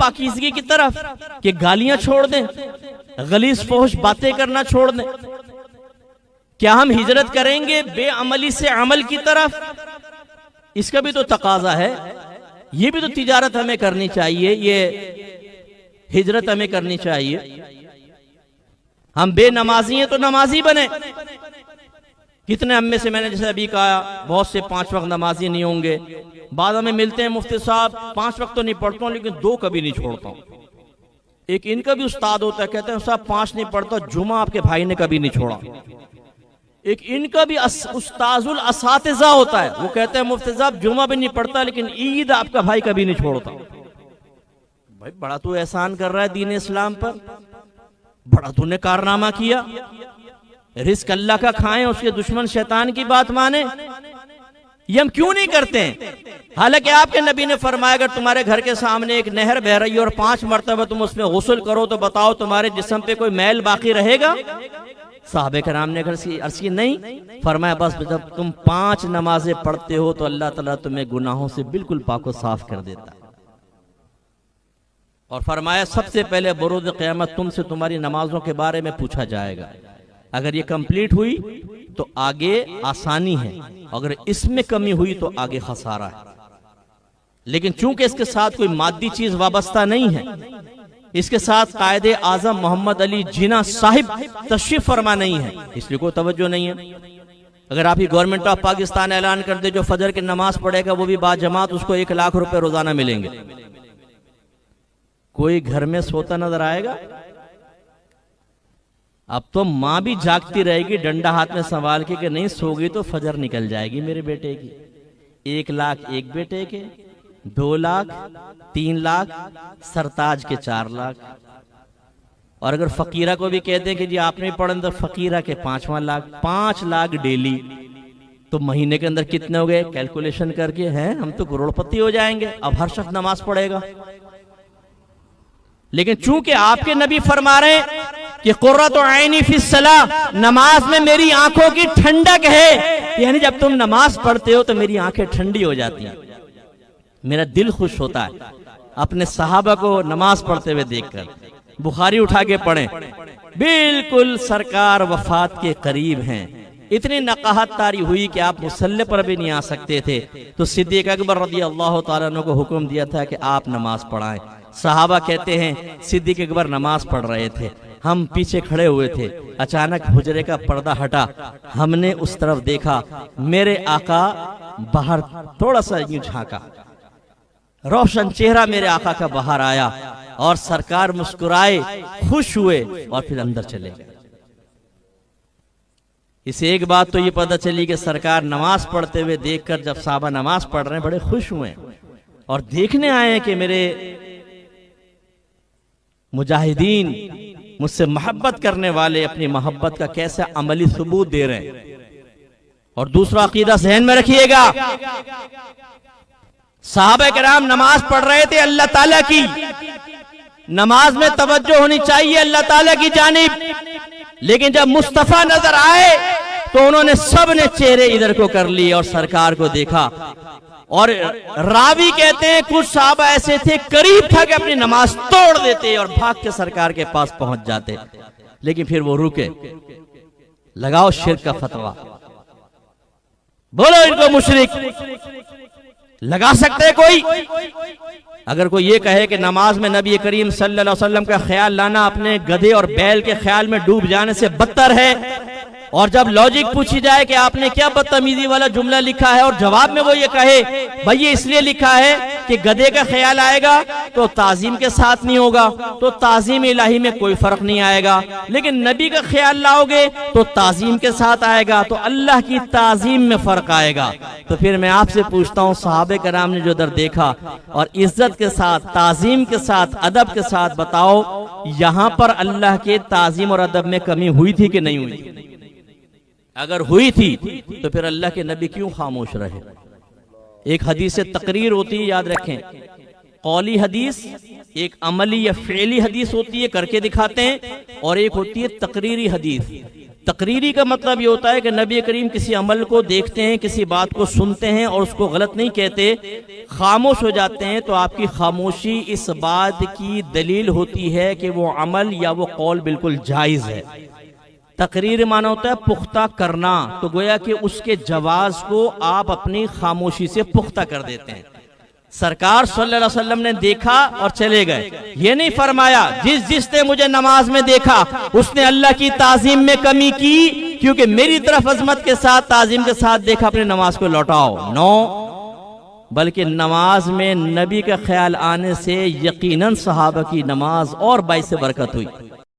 पाकीज़गी की तरफ कि गालियां छोड़ दें, गलीज़ फहश बातें करना छोड़ दें? क्या हम हिजरत करेंगे बेअमली से अमल की तरफ? इसका भी तो तकाजा है, ये भी तो तिजारत हमें करनी चाहिए, ये हिजरत हमें करनी चाहिए। हम बेनमाजी हैं तो नमाजी बने। कितने हम में से, मैंने जैसे अभी कहा, बहुत से 5 वक्त नमाजी नहीं होंगे। बाद में मिलते हैं, मुफ्ती साहब 5 वक्त तो नहीं पढ़ता हूँ लेकिन 2 कभी नहीं छोड़ता हूँ। एक इनका भी उस्ताद होता है, कहते हैं साहब 5 नहीं पढ़ता, जुमा आपके भाई ने कभी नहीं छोड़ा। एक इनका भी उस्ताजुल असातिज़ा होता है, वो कहते हैं मुफ्ती साहब जुमा भी नहीं पढ़ता लेकिन ईद आपका भाई कभी नहीं छोड़ता। भाई बड़ा तू एहसान कर रहा है दीन इस्लाम पर, बड़ा तूने कारनामा किया। रिस्क अल्लाह का खाएं, उसके दुश्मन शैतान की बात माने, ये हम क्यों नहीं करते हैं? हालांकि आपके नबी ने फरमाया अगर तुम्हारे घर के सामने एक नहर बह रही है और 5 मरतबा तुम उसमें गुस्ल करो तो बताओ तुम्हारे जिस्म पे कोई मैल बाकी रहेगा? साहबे कराम ने अर्ज़ की नहीं। फरमाया बस जब तुम 5 नमाजें पढ़ते हो तो अल्लाह ताला तुम्हें गुनाहों से बिल्कुल पाको साफ कर देता है। और फरमाया सबसे पहले बरोज़ क़यामत तुमसे तुम्हारी नमाजों के बारे में पूछा जाएगा। अगर ये कंप्लीट हुई तो आगे आसानी है, अगर इसमें कमी हुई तो आगे खसारा है। लेकिन चूंकि इसके साथ कोई मादी चीज वाबस्ता नहीं है, इसके साथ कायदे आजम मोहम्मद अली जिना साहिब तशरीफ फरमा नहीं है, इसलिए कोई तवज्जो नहीं है। अगर आप ही गवर्नमेंट ऑफ पाकिस्तान ऐलान कर दे जो फजर की नमाज पढ़ेगा वो भी बाजमात, उसको 1 लाख रुपए रोजाना मिलेंगे, कोई घर में सोता नजर आएगा? अब तो माँ भी जागती रहेगी डंडा हाथ में संभाल के कि नहीं सो गई तो फजर निकल जाएगी मेरे बेटे की। 1 लाख एक बेटे के, 2 लाख, 3 लाख, सरताज के 4 लाख। और अगर फकीरा को भी कहते हैं कि जी आपने पढ़ा तो फकीरा के 5वां लाख, 5 लाख डेली, तो महीने के अंदर कितने हो गए? कैलकुलेशन करके हैं हम तो करोड़पति हो जाएंगे। अब हर शख्स नमाज पढ़ेगा। लेकिन चूंकि आपके नबी फरमा रहे हैं कि कुर्रतु ऐनी फिस्सलाह, नमाज में मेरी आंखों की ठंडक है, यानी जब तुम नमाज पढ़ते हो तो मेरी आंखें ठंडी हो जाती हैं, मेरा दिल खुश होता है अपने सहाबा को नमाज पढ़ते हुए देखकर। बुखारी उठा के पढ़ें, बिल्कुल सरकार वफात के करीब हैं, इतनी नकाहत तारी हुई कि आप मुसल्ले पर भी नहीं आ सकते थे, तो सिद्दीक अकबर रज़ी अल्लाह तआला अन्हु को हुक्म दिया था कि आप नमाज पढ़ाएं। सहाबा कहते हैं सिद्दीक अकबर नमाज पढ़ रहे थे, हम पीछे खड़े हुए थे, अचानक हुजरे का पर्दा हटा, हमने उस तरफ देखा, मेरे आका बाहर थोड़ा सा यूं झांका, रोशन चेहरा मेरे आका का बाहर आया और सरकार मुस्कुराए, खुश हुए और फिर अंदर चले गए। इसे एक बात तो ये पता चली कि सरकार नमाज पढ़ते हुए देखकर जब साहबा नमाज पढ़ रहे हैं बड़े खुश हुए और देखने आए हैं कि मेरे मुजाहिदीन मुझसे मोहब्बत करने वाले अपनी मोहब्बत का कैसा अमली सबूत दे रहे हैं। और दूसरा अकीदा ज़हन में रखिएगा, सहाबा किराम नमाज पढ़ रहे थे अल्लाह ताला की, नमाज में तवज्जो होनी चाहिए अल्लाह ताला की जानिब, लेकिन जब मुस्तफा नजर आए तो उन्होंने सब ने चेहरे इधर को कर लिए और सरकार को देखा। और रावी कहते हैं कुछ साहबा ऐसे थे करीब था कि अपनी नमाज तोड़ देते और भाग के सरकार के पास पहुंच जाते, लेकिन फिर वो रुके। लगाओ शिर्क का फतवा, बोलो इनको मुशरिक लगा सकते हैं कोई? अगर कोई ये कहे कि नमाज में नबी करीम सल्लल्लाहु अलैहि वसल्लम का ख्याल लाना अपने गधे और बैल के ख्याल में डूब जाने से बदतर है, और जब लॉजिक पूछी जाए कि आपने क्या बदतमीजी वाला जुमला लिखा है और जवाब में वो ये कहे भाई ये इसलिए लिखा है कि गधे का ख्याल आएगा तो ताजीम के साथ नहीं होगा, तो ताजीम इलाही में कोई फर्क नहीं आएगा, लेकिन नबी का ख्याल लाओगे तो ताजीम के साथ आएगा, तो अल्लाह की ताजीम में फर्क आएगा। तो फिर मैं आपसे पूछता हूँ, सहाबे कराम ने जो इधर देखा और इज्जत के साथ, ताजीम के साथ, अदब के साथ, बताओ यहाँ पर अल्लाह के ताजीम और अदब में कमी हुई थी कि नहीं हुई थी? अगर हुई थी तो फिर अल्लाह के नबी क्यों खामोश रहे? एक हदीस से तकरीर होती है, याद रखें, कौली हदीस, एक अमली या फेली हदीस होती है, करके दिखाते हैं, और एक होती है तकरीरी हदीस। तकरीरी का मतलब ये होता है कि नबी करीम किसी अमल को देखते हैं, किसी बात को सुनते हैं और उसको गलत नहीं कहते, खामोश हो जाते हैं, तो आपकी खामोशी इस बात की दलील होती है कि वो अमल या वो कौल बिल्कुल जायज़ है। तकरीर माना होता है पुख्ता करना, तो गोया कि उसके जवाज को आप अपनी खामोशी से पुख्ता कर देते हैं। सरकार सल्लल्लाहु अलैहि वसल्लम ने देखा और चले गए, ये नहीं फरमाया जिसने मुझे नमाज में देखा उसने अल्लाह की ताजीम में कमी की, क्योंकि मेरी तरफ अजमत के साथ ताजीम के साथ देखा, अपनी नमाज को लौटाओ। नो, बल्कि नमाज में नबी का ख्याल आने से यकीनन सहाबा की नमाज और बाइस बरकत हुई।